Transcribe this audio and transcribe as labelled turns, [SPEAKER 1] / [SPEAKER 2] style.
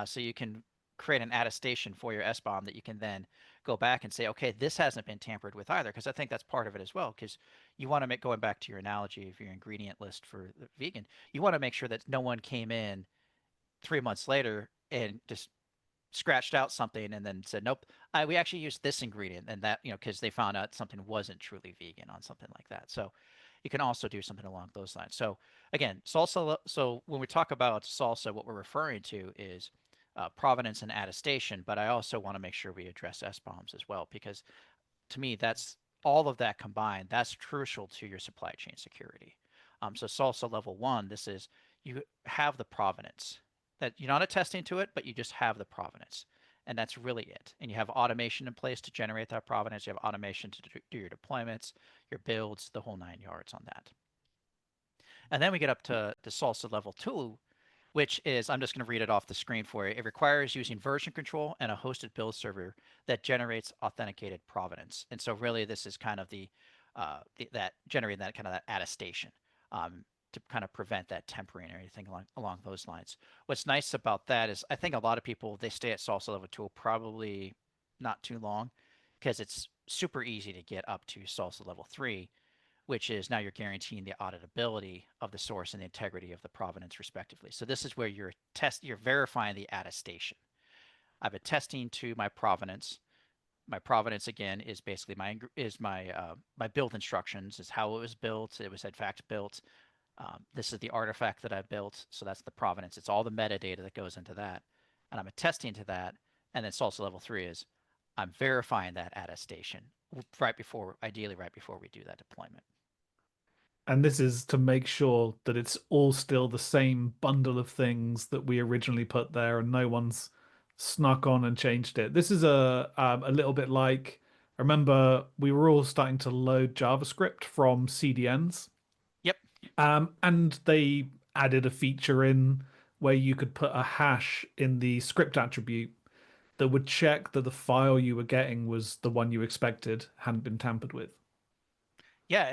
[SPEAKER 1] So you can create an attestation for your SBOM that you can then go back and say, okay, this hasn't been tampered with either, because I think that's part of it as well. Because you want to make, going back to your analogy of your ingredient list for the vegan, you want to make sure that no one came in 3 months later and just scratched out something and then said, nope, we actually used this ingredient, and that, because they found out something wasn't truly vegan on something like that. So you can also do something along those lines. So again, salsa. So when we talk about salsa, what we're referring to is provenance and attestation, but I also want to make sure we address SBOMs as well, because to me, that's all of that combined. That's crucial to your supply chain security. So salsa level one, this is, you have the provenance, that you're not attesting to it, but you just have the provenance. And that's really it. And you have automation in place to generate that provenance. You have automation to do your deployments, your builds, the whole 9 yards on that. And then we get up to salsa level two, which is, I'm just going to read it off the screen for you. It requires using version control and a hosted build server that generates authenticated provenance. And so really this is kind of that generating that kind of that attestation, to kind of prevent that tempering or anything along those lines. What's nice about that is I think a lot of people, they stay at salsa level 2 probably not too long, because it's super easy to get up to salsa level 3, which is now you're guaranteeing the auditability of the source and the integrity of the provenance respectively. So this is where you're verifying the attestation. I've been attesting to my provenance. My provenance again is basically my build instructions, is how it was built. It was in fact built. This is the artifact that I built, so that's the provenance. It's all the metadata that goes into that, and I'm attesting to that. And then salsa level 3 is I'm verifying that attestation right before, ideally right before we do that deployment.
[SPEAKER 2] And this is to make sure that it's all still the same bundle of things that we originally put there, and no one's snuck on and changed it. This is a little bit like, I remember we were all starting to load JavaScript from CDNs,
[SPEAKER 1] Yep.
[SPEAKER 2] and they added a feature in where you could put a hash in the script attribute that would check that the file you were getting was the one you expected, hadn't been tampered with.
[SPEAKER 1] Yeah,